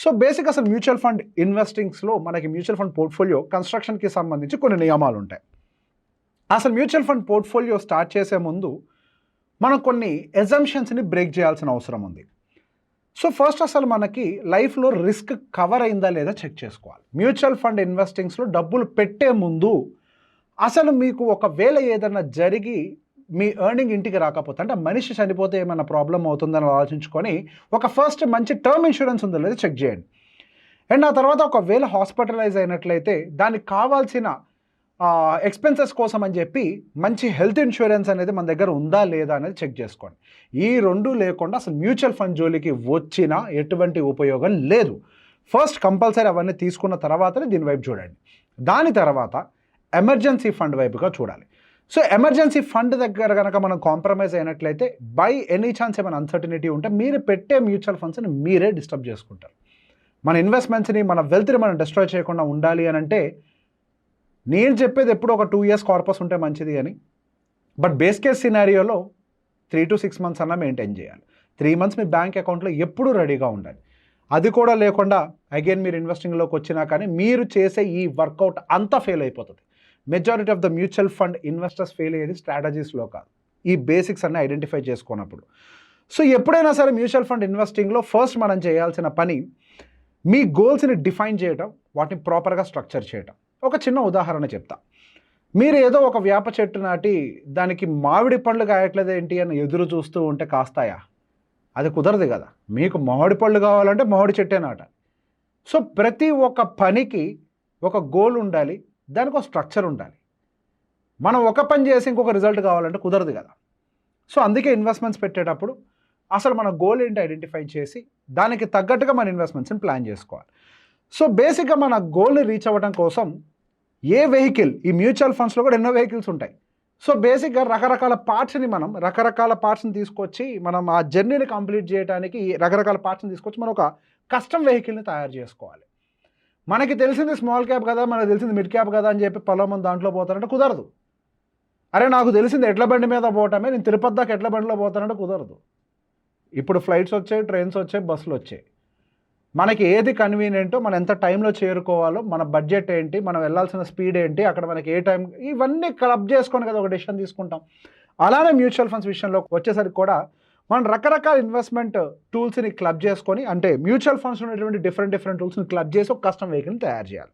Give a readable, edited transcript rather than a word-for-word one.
So basic అసలు mutual fund ఇన్వెస్టింగ్స్లో మనకి mutual fund portfolio కన్స్ట్రక్షన్కి సంబంధించి కొన్ని నియమాలు ఉంటాయి. అసలు మ్యూచువల్ ఫండ్ పోర్ట్ఫోలియో స్టార్ట్ చేసే ముందు మనం కొన్ని ఎజంప్షన్స్ని బ్రేక్ చేయాల్సిన అవసరం ఉంది. సో ఫస్ట్ అసలు మనకి లైఫ్లో రిస్క్ కవర్ అయిందా లేదా చెక్ చేసుకోవాలి. మ్యూచువల్ ఫండ్ ఇన్వెస్టింగ్స్లో డబ్బులు పెట్టే ముందు అసలు మీకు ఒకవేళ ఏదైనా జరిగి మీ ఎర్నింగ్ ఇంటికి రాకపోతే, అంటే మనిషి చనిపోతే ఏమైనా ప్రాబ్లం అవుతుందని ఆలోచించుకొని ఒక ఫస్ట్ మంచి టర్మ్ ఇన్సూరెన్స్ ఉందో లేదో చెక్ చేయండి. అండ్ ఆ తర్వాత ఒకవేళ హాస్పిటలైజ్ అయినట్లయితే దానికి కావాల్సిన ఎక్స్పెన్సెస్ కోసం అని చెప్పి మంచి హెల్త్ ఇన్సూరెన్స్ అనేది మన దగ్గర ఉందా లేదా అనేది చెక్ చేసుకోండి. ఈ రెండు లేకుండా అసలు మ్యూచువల్ ఫండ్ జోలికి వచ్చినా ఎటువంటి ఉపయోగం లేదు. ఫస్ట్ కంపల్సరీ అవన్నీ తీసుకున్న తర్వాతనే దీని వైపు చూడండి. దాని తర్వాత ఎమర్జెన్సీ ఫండ్ వైపుగా చూడాలి. సో ఎమర్జెన్సీ ఫండ్ దగ్గర కనుక మనం కాంప్రమైజ్ అయినట్లయితే బై ఎనీ ఛాన్స్ ఏమైనా అన్సర్టినిటీ ఉంటే మీరు పెట్టే మ్యూచువల్ ఫండ్స్ని మీరే డిస్టర్బ్ చేసుకుంటారు. మన ఇన్వెస్ట్మెంట్స్ని, మన వెల్త్ని మనం డిస్ట్రాయ్ చేయకుండా ఉండాలి అని అంటే నేను చెప్పేది ఎప్పుడు ఒక 2 years కార్పస్ ఉంటే మంచిది అని. బట్ బేస్ కేస్ సినారియోలో 3 to 6 months అన్నా మెయింటైన్ చేయాలి. 3 months మీ బ్యాంక్ అకౌంట్లో ఎప్పుడూ రెడీగా ఉండాలి. అది కూడా లేకుండా అగైన్ మీరు ఇన్వెస్టింగ్లోకి వచ్చినా కానీ మీరు చేసే ఈ వర్కౌట్ అంతా ఫెయిల్ అయిపోతుంది. Majority of the mutual fund investors fail అయ్యేది స్ట్రాటజీస్లో కాదు, ఈ బేసిక్స్ అన్నీ ఐడెంటిఫై చేసుకున్నప్పుడు. సో ఎప్పుడైనా సరే మ్యూచువల్ ఫండ్ ఇన్వెస్టింగ్లో ఫస్ట్ మనం చేయాల్సిన పని మీ గోల్స్ని డిఫైన్ చేయడం, వాటిని ప్రాపర్గా స్ట్రక్చర్ చేయడం. ఒక చిన్న ఉదాహరణ చెప్తా. మీరు ఏదో ఒక వేప చెట్టు నాటి దానికి మామిడి పండ్లు కాయట్లేదు ఏంటి అని ఎదురు చూస్తూ ఉంటే కాస్తాయా? అది కుదరదు కదా. మీకు మామిడి పళ్ళు కావాలంటే మామిడి చెట్టే నాటాలి. సో ప్రతి ఒక్క పనికి ఒక గోల్ ఉండాలి, దానికి ఒక స్ట్రక్చర్ ఉండాలి. మనం ఒక పని చేసి ఇంకొక రిజల్ట్ కావాలంటే కుదరదు కదా. సో అందుకే ఇన్వెస్ట్మెంట్స్ పెట్టేటప్పుడు అసలు మన గోల్ ఏంటి ఐడెంటిఫై చేసి దానికి తగ్గట్టుగా మన ఇన్వెస్ట్మెంట్స్ని ప్లాన్ చేసుకోవాలి. సో బేసిక్గా మన గోల్ని రీచ్ అవ్వడం కోసం ఏ వెహికల్, ఈ మ్యూచువల్ ఫండ్స్లో కూడా ఎన్నో వెహికల్స్ ఉంటాయి. సో బేసిక్గా రకరకాల పార్ట్స్ని తీసుకొచ్చి మనం ఆ జర్నీని కంప్లీట్ చేయడానికి రకరకాల పార్ట్స్ని తీసుకొచ్చి మనం ఒక కస్టమ్ వెహికల్ని తయారు చేసుకోవాలి. మనకి తెలిసింది స్మాల్ క్యాప్ కదా, మనకు తెలిసింది మిడ్ క్యాప్ కదా అని చెప్పి పొలం దాంట్లో పోతారంటే కుదరదు. అరే నాకు తెలిసింది ఎడ్ల బండి మీద పోవటమే, నేను తిరుపతి దాకా ఎడ్ల బండిలో పోతానంటే కుదరదు. ఇప్పుడు ఫ్లైట్స్ వచ్చాయి, ట్రైన్స్ వచ్చాయి, బస్సులు వచ్చాయి. మనకి ఏది కన్వీనియంటో, మనం ఎంత టైంలో చేరుకోవాలో, మన బడ్జెట్ ఏంటి, మనం వెళ్ళాల్సిన స్పీడ్ ఏంటి, అక్కడ మనకి ఏ టైం, ఇవన్నీ క్లబ్ చేసుకొని కదా ఒక డెసిషన్ తీసుకుంటాం. అలానే మ్యూచువల్ ఫండ్స్ విషయంలో వచ్చేసరికి కూడా మనం రకరకాల ఇన్వెస్ట్మెంట్ టూల్స్ని క్లబ్ చేసుకొని, అంటే మ్యూచువల్ ఫండ్స్ ఉన్నటువంటి డిఫరెంట్ టూల్స్ని క్లబ్ చేసి ఒక కస్టమ్ వెహికల్ని తయారు చేయాలి.